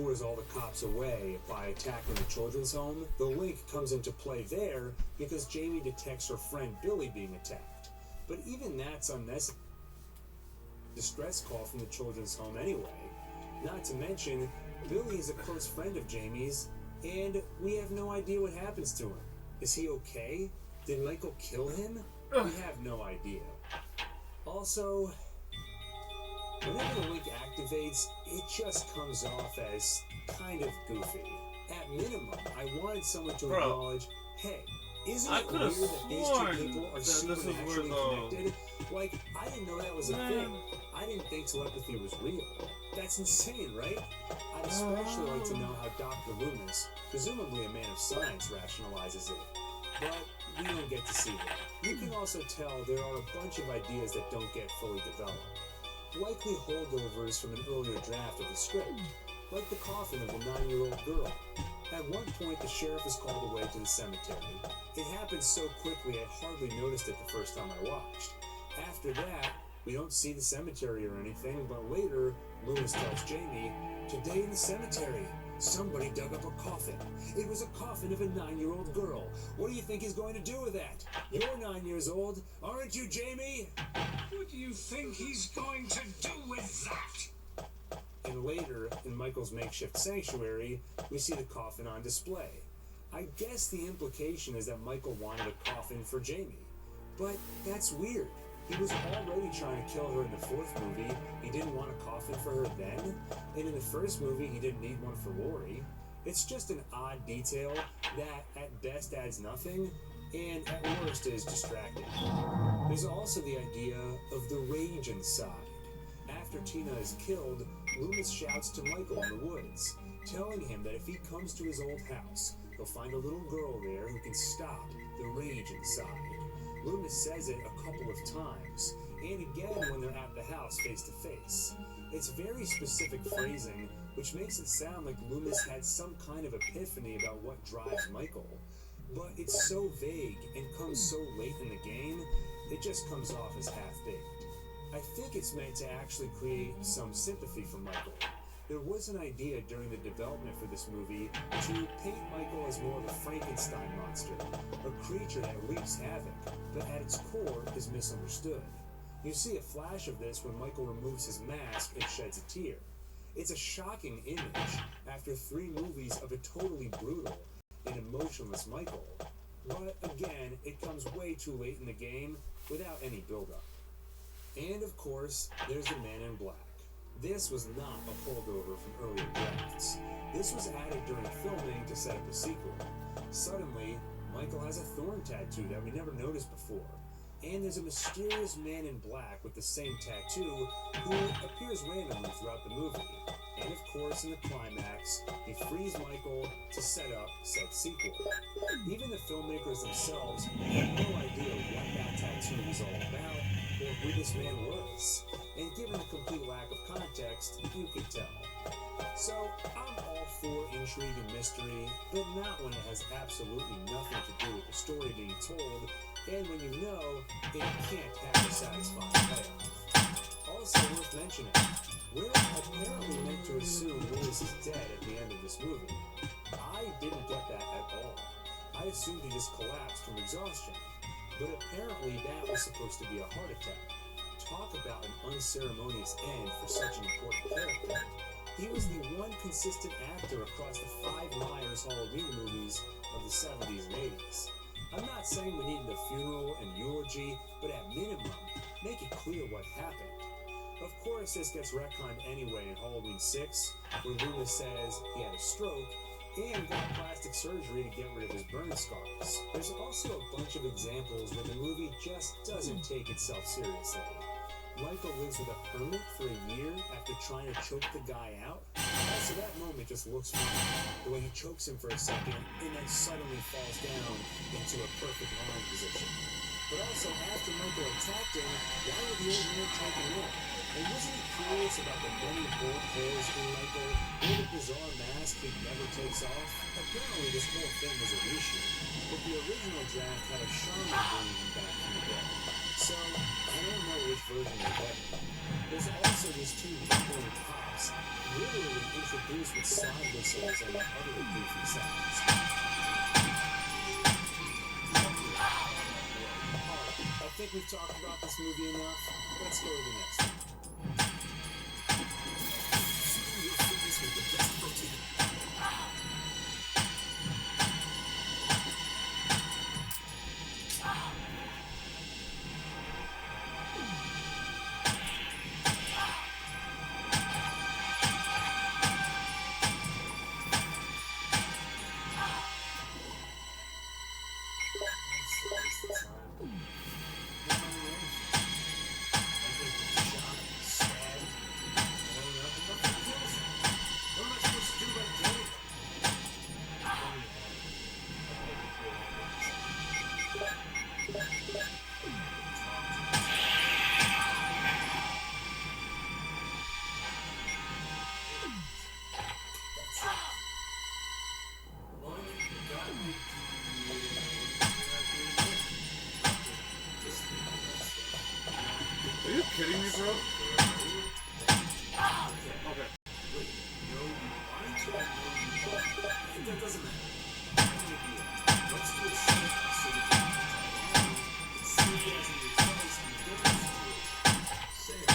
lures all the cops away by attacking the children's home. The link comes into play there because Jamie detects her friend Billy being attacked. But even that's unnecessary. Distress call from the children's home anyway. Not to mention, Billy is a close friend of Jamie's, and we have no idea what happens to him. Is he okay? Did Michael kill him? We have no idea. Also, whenever the link activates, it just comes off as kind of goofy. At minimum, I wanted someone to acknowledge, hey, isn't it weird that these two people are supernaturally connected? Like, I didn't know that was a thing. I didn't think telepathy was real. That's insane, right? I'd especially like to know how Dr. Loomis, presumably a man of science, rationalizes it. But we don't get to see that. You can also tell there are a bunch of ideas that don't get fully developed. Likely holdovers from an earlier draft of the script, like the coffin of the 9-year-old girl. At one point, the sheriff is called away to the cemetery. It happened so quickly I hardly noticed it the first time I watched. After that, we don't see the cemetery or anything, but later, Loomis tells Jamie, today in the cemetery, somebody dug up a coffin. It was a coffin of a 9-year-old girl. What do you think he's going to do with that? You're 9 years old, aren't you, Jamie? What do you think he's going to do with that? And later, in Michael's makeshift sanctuary, we see the coffin on display. I guess the implication is that Michael wanted a coffin for Jamie. But that's weird. He was already trying to kill her in the 4th movie. He didn't want a coffin for her then. And in the 1st movie, he didn't need one for Lori. It's just an odd detail that at best adds nothing, and at worst is distracting. There's also the idea of the rage inside. After Tina is killed, Loomis shouts to Michael in the woods, telling him that if he comes to his old house, he'll find a little girl there who can stop the rage inside. Loomis says it a couple of times, and again when they're at the house face to face. It's very specific phrasing, which makes it sound like Loomis had some kind of epiphany about what drives Michael. But it's so vague and comes so late in the game, it just comes off as half-baked. I think it's meant to actually create some sympathy for Michael. There was an idea during the development for this movie to paint Michael as more of a Frankenstein monster, a creature that wreaks havoc, but at its core is misunderstood. You see a flash of this when Michael removes his mask and sheds a tear. It's a shocking image after 3 movies of a totally brutal and emotionless Michael. But again, it comes way too late in the game without any build-up. And of course, there's the Man in Black. This was not a holdover from earlier drafts. This was added during filming to set up a sequel. Suddenly, Michael has a thorn tattoo that we never noticed before. And there's a mysterious Man in Black with the same tattoo who appears randomly throughout the movie. And of course, in the climax, he frees Michael to set up said sequel. Even the filmmakers themselves had no idea what that tattoo was all about or who this man was. And given the complete lack of context, you could tell. So, I'm all for intrigue and mystery, but not when it has absolutely nothing to do with the story being told, and when you know it can't have a satisfying payoff. Also worth mentioning, we're apparently meant to assume Lewis is dead at the end of this movie. I didn't get that at all. I assumed he just collapsed from exhaustion, but apparently that was supposed to be a heart attack. Talk about an unceremonious end for such an important character. He was the one consistent actor across the 5 Myers Halloween movies of the 70s and 80s. I'm not saying we needed a funeral and eulogy, but at minimum, make it clear what happened. Of course, this gets retconned anyway in Halloween 6, where Loomis says he had a stroke and got plastic surgery to get rid of his burn scars. There's also a bunch of examples where the movie just doesn't take itself seriously. Michael lives with a hermit for a year after trying to choke the guy out. Also, that moment just looks funny. The way he chokes him for a second and then suddenly falls down into a perfect lying position. But also, after Michael attacked him, why would the old man take him in? And wasn't he curious about the many bullet holes in Michael or the bizarre mask he never takes off? Apparently, this whole thing was a reshoot, but the original draft had a shaman bringing him back from the dead. So So, I don't know which version is better. There's also these two bumbling cops literally introduced with slide whistles and other goofy sounds. I think we've talked about this movie enough. Let's go to the next one. Are you kidding me, bro? Okay. That doesn't matter. Let's do a shake so we can see as in your place and demonstrate. Say it.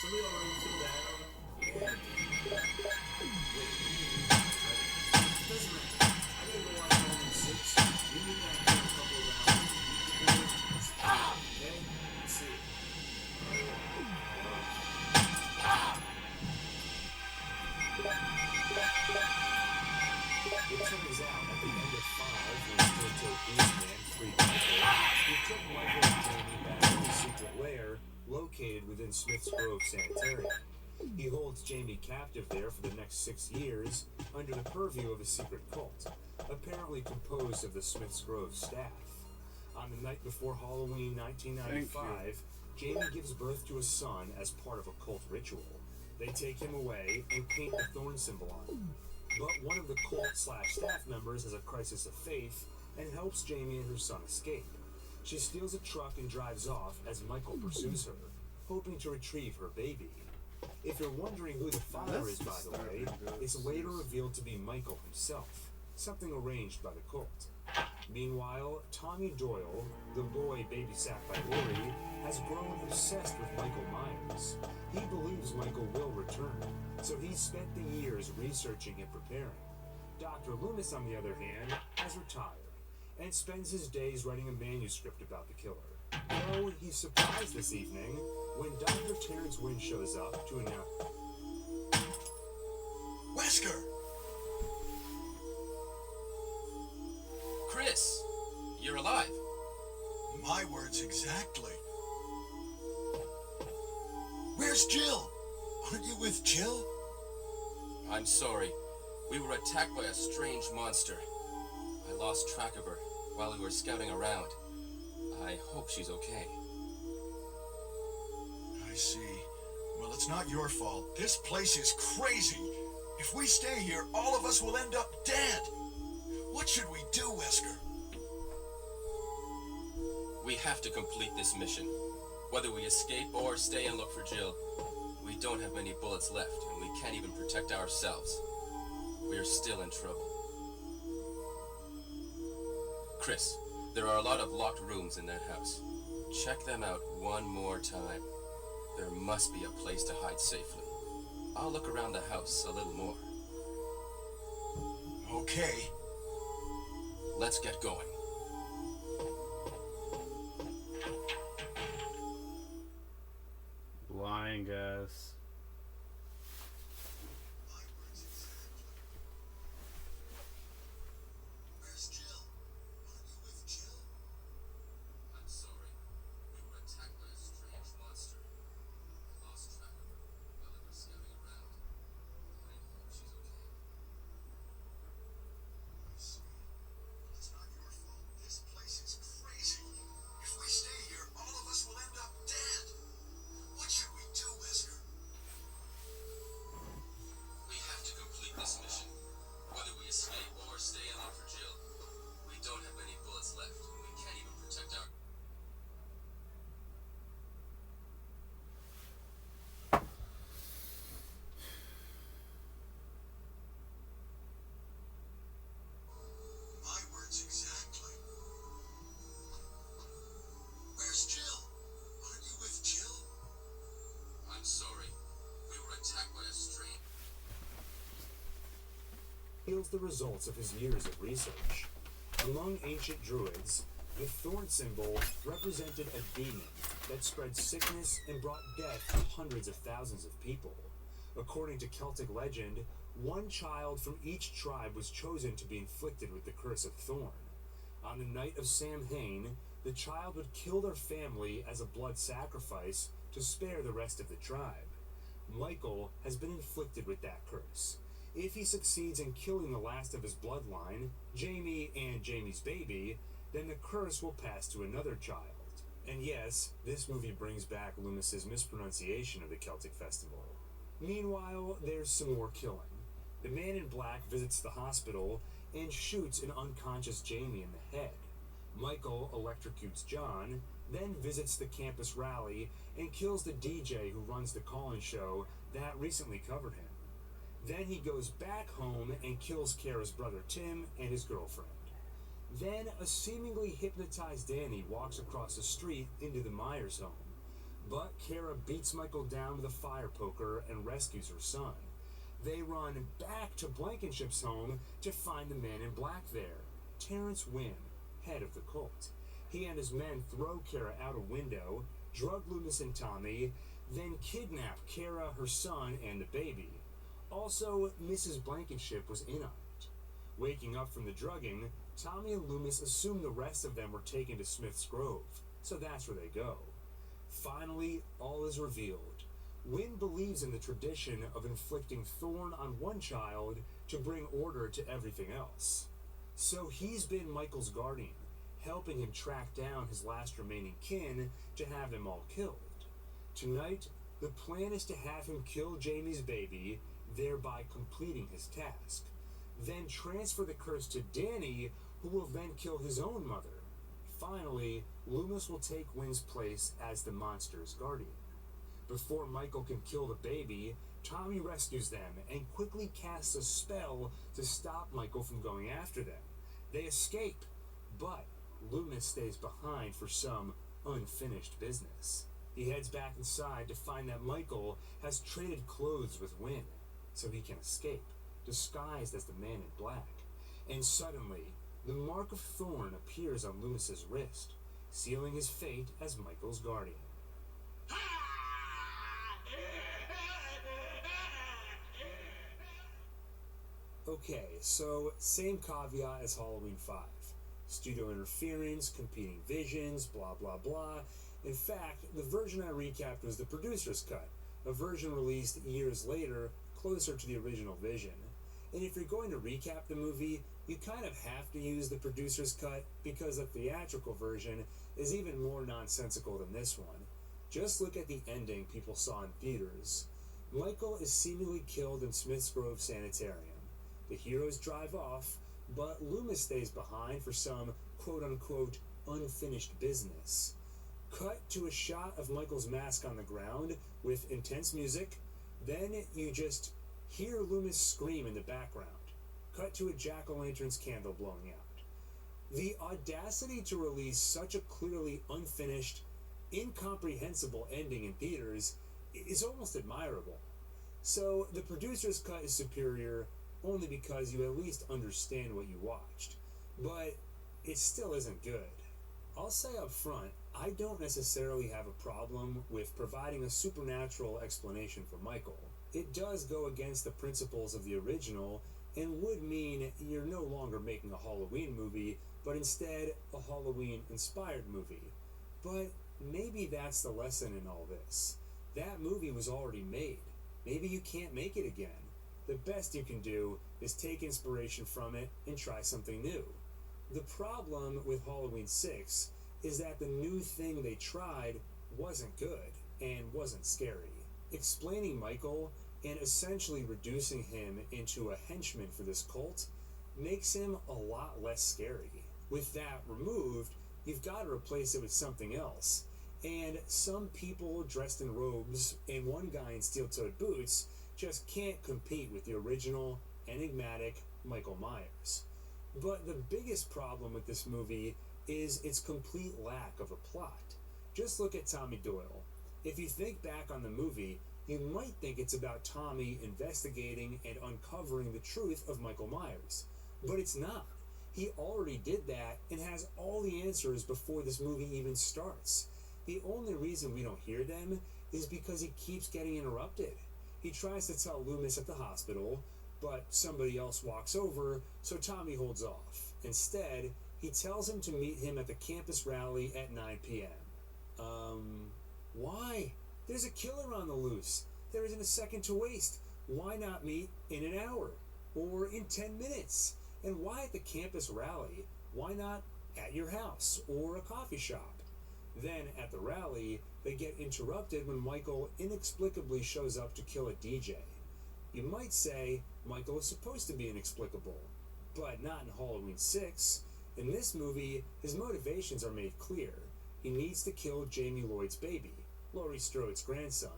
Somebody already feel that on them? Yeah. Wait, it doesn't matter. I gotta go out home in 6. You need that in a couple of hours. Okay? See you. It turns out, at the end of 5, when Stinto Beastman freed Michael, he took Michael and Jamie back to the secret lair located within Smith's Grove Sanitarium. He holds Jamie captive there for the next 6 years under the purview of a secret cult, apparently composed of the Smith's Grove staff. On the night before Halloween 1995, Jamie gives birth to a son as part of a cult ritual. They take him away and paint the thorn symbol on him. But one of the cult/staff members has a crisis of faith and helps Jamie and her son escape. She steals a truck and drives off as Michael pursues her, hoping to retrieve her baby. If you're wondering who the father is, by the way, it's later revealed to be Michael himself, something arranged by the cult. Meanwhile, Tommy Doyle, the boy babysat by Lori, has grown obsessed with Michael Myers. He believes Michael will return, so he's spent the years researching and preparing. Dr. Loomis, on the other hand, has retired and spends his days writing a manuscript about the killer. Though he's surprised this evening when Dr. Terrence Wynn shows up to announce... Wesker! Chris, you're alive. My words exactly. Where's Jill? Aren't you with Jill? I'm sorry. We were attacked by a strange monster. I lost track of her while we were scouting around. I hope she's okay. I see. Well, it's not your fault. This place is crazy. If we stay here, all of us will end up dead. What should we do, Wesker? We have to complete this mission. Whether we escape or stay and look for Jill, we don't have many bullets left, and we can't even protect ourselves. We're still in trouble. Chris, there are a lot of locked rooms in that house. Check them out one more time. There must be a place to hide safely. I'll look around the house a little more. Okay. Let's get going. Lying ass. Where's Jill? Aren't you with Jill? I'm sorry. We were attacked by a strange monster. I lost track of her while we were scouting around. I hope she's okay. I see. Well, it's not your fault. This place is crazy. If we stay here, all of us will end up dead. What should we do, Wesker? reveals the results of his years of research. Among ancient druids, the thorn symbol represented a demon that spread sickness and brought death to hundreds of thousands of people. According to Celtic legend, one child from each tribe was chosen to be inflicted with the curse of thorn. On the night of Samhain, the child would kill their family as a blood sacrifice to spare the rest of the tribe. Michael has been inflicted with that curse. If he succeeds in killing the last of his bloodline, Jamie and Jamie's baby, then the curse will pass to another child. And yes, this movie brings back Loomis's mispronunciation of the Celtic festival. Meanwhile, there's some more killing. The man in black visits the hospital and shoots an unconscious Jamie in the head. Michael electrocutes John, then visits the campus rally and kills the DJ who runs the call-in show that recently covered him. Then he goes back home and kills Kara's brother Tim and his girlfriend. Then a seemingly hypnotized Danny walks across the street into the Myers home. But Kara beats Michael down with a fire poker and rescues her son. They run back to Blankenship's home to find the man in black there, Terrence Wynn, head of the cult. He and his men throw Kara out a window, drug Loomis and Tommy, then kidnap Kara, her son, and the baby. Also, Mrs. Blankenship was in on it. Waking up from the drugging, Tommy and Loomis assume the rest of them were taken to Smith's Grove, so that's where they go. Finally, all is revealed. Wynn believes in the tradition of inflicting thorn on one child to bring order to everything else. So he's been Michael's guardian, helping him track down his last remaining kin to have them all killed. Tonight, the plan is to have him kill Jamie's baby, thereby completing his task. Then transfer the curse to Danny, who will then kill his own mother. Finally, Loomis will take Wynn's place as the monster's guardian. Before Michael can kill the baby, Tommy rescues them and quickly casts a spell to stop Michael from going after them. They escape, but Loomis stays behind for some unfinished business. He heads back inside to find that Michael has traded clothes with Wynn, so he can escape, disguised as the man in black. And suddenly, the mark of thorn appears on Loomis's wrist, sealing his fate as Michael's guardian. Okay, so same caveat as Halloween 5. Studio interference, competing visions, blah blah blah. In fact, the version I recapped was the producer's cut, a version released years later, closer to the original vision. And if you're going to recap the movie, you kind of have to use the producer's cut because the theatrical version is even more nonsensical than this one. Just look at the ending people saw in theaters. Michael is seemingly killed in Smith's Grove Sanitarium. The heroes drive off, but Loomis stays behind for some quote-unquote unfinished business. Cut to a shot of Michael's mask on the ground with intense music, then you just hear Loomis scream in the background. Cut to a jack-o'-lantern's candle blowing out. The audacity to release such a clearly unfinished, incomprehensible ending in theaters is almost admirable. So the producer's cut is superior only because you at least understand what you watched. But it still isn't good. I'll say up front, I don't necessarily have a problem with providing a supernatural explanation for Michael. It does go against the principles of the original and would mean you're no longer making a Halloween movie, but instead a Halloween-inspired movie. But maybe that's the lesson in all this. That movie was already made. Maybe you can't make it again. The best you can do is take inspiration from it and try something new. The problem with Halloween 6 is that the new thing they tried wasn't good and wasn't scary. Explaining Michael and essentially reducing him into a henchman for this cult makes him a lot less scary. With that removed, you've got to replace it with something else. And some people dressed in robes and one guy in steel-toed boots just can't compete with the original, enigmatic Michael Myers. But the biggest problem with this movie is its complete lack of a plot. Just look at Tommy Doyle. If you think back on the movie, You might think it's about Tommy investigating and uncovering the truth of Michael Myers, but it's not. He already did that and has all the answers before this movie even starts. The only reason we don't hear them is because he keeps getting interrupted. He tries to tell Loomis at the hospital, but somebody else walks over, so Tommy holds off. Instead, he tells him to meet him at the campus rally at 9 p.m. Why? There's a killer on the loose. There isn't a second to waste. Why not meet in an hour? Or in 10 minutes? And why at the campus rally? Why not at your house or a coffee shop? Then, at the rally, they get interrupted when Michael inexplicably shows up to kill a DJ. You might say Michael is supposed to be inexplicable, but not in Halloween 6. In this movie, his motivations are made clear. He needs to kill Jamie Lloyd's baby, Laurie Strode's grandson,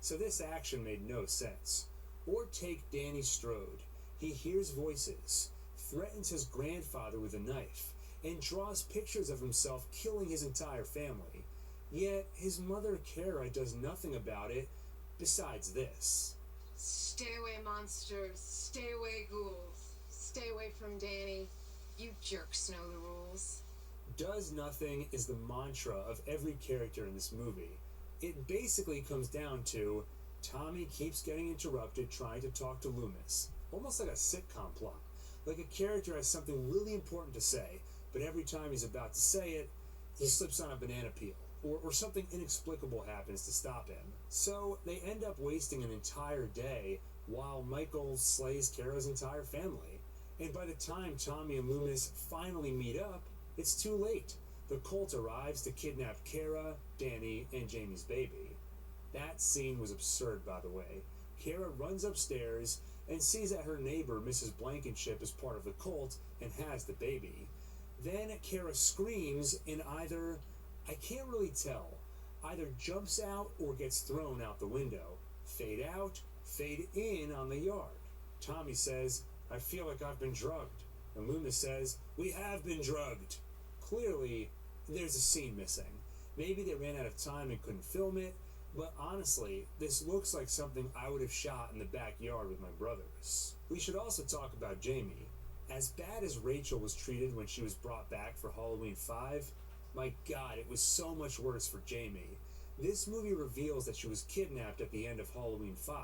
so this action made no sense. Or take Danny Strode. He hears voices, threatens his grandfather with a knife, and draws pictures of himself killing his entire family. Yet his mother Kara does nothing about it besides this. Stay away, monsters. Stay away, ghouls. Stay away from Danny. You jerks know the rules. Does nothing is the mantra of every character in this movie. It basically comes down to Tommy keeps getting interrupted trying to talk to Loomis, almost like a sitcom plot. Like a character has something really important to say, but every time he's about to say it, he slips on a banana peel, or something inexplicable happens to stop him. So they end up wasting an entire day while Michael slays Kara's entire family. And by the time Tommy and Loomis finally meet up, it's too late. The cult arrives to kidnap Kara, Danny, and Jamie's baby. That scene was absurd, by the way. Kara runs upstairs and sees that her neighbor, Mrs. Blankenship, is part of the cult and has the baby. Then Kara screams and either, I can't really tell, either jumps out or gets thrown out the window. Fade out, fade in on the yard. Tommy says, I feel like I've been drugged. And Loomis says, we have been drugged. Clearly, there's a scene missing. Maybe they ran out of time and couldn't film it, but honestly, this looks like something I would have shot in the backyard with my brothers. We should also talk about Jamie. As bad as Rachel was treated when she was brought back for Halloween 5, my god, it was so much worse for Jamie. This movie reveals that she was kidnapped at the end of Halloween 5,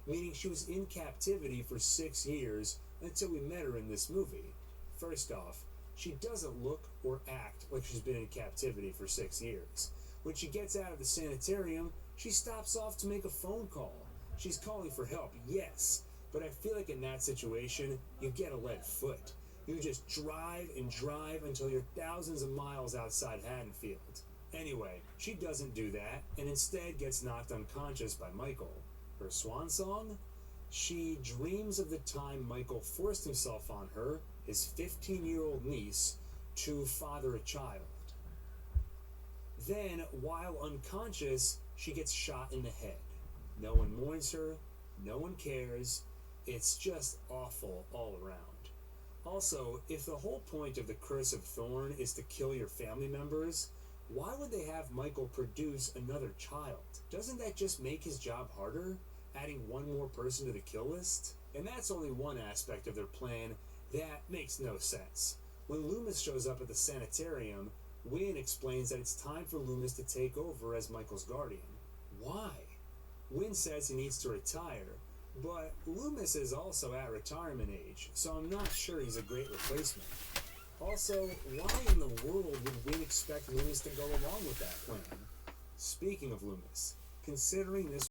meaning she was in captivity for 6 years until we met her in this movie. First off, she doesn't look or act like she's been in captivity for 6 years. When she gets out of the sanitarium, she stops off to make a phone call. She's calling for help, yes, but I feel like in that situation, you get a lead foot. You just drive and drive until you're thousands of miles outside Haddonfield. Anyway, she doesn't do that, and instead gets knocked unconscious by Michael. Her swan song? She dreams of the time Michael forced himself on her, his 15-year-old niece, to father a child. Then, while unconscious, she gets shot in the head. No one mourns her, no one cares. It's just awful all around. Also, if the whole point of the Curse of Thorn is to kill your family members, why would they have Michael produce another child? Doesn't that just make his job harder, adding one more person to the kill list? And that's only one aspect of their plan that makes no sense. When Loomis shows up at the sanitarium, Wynn explains that it's time for Loomis to take over as Michael's guardian. Why? Wynn says he needs to retire, but Loomis is also at retirement age, so I'm not sure he's a great replacement. Also, why in the world would Wynn expect Loomis to go along with that plan? Speaking of Loomis, considering this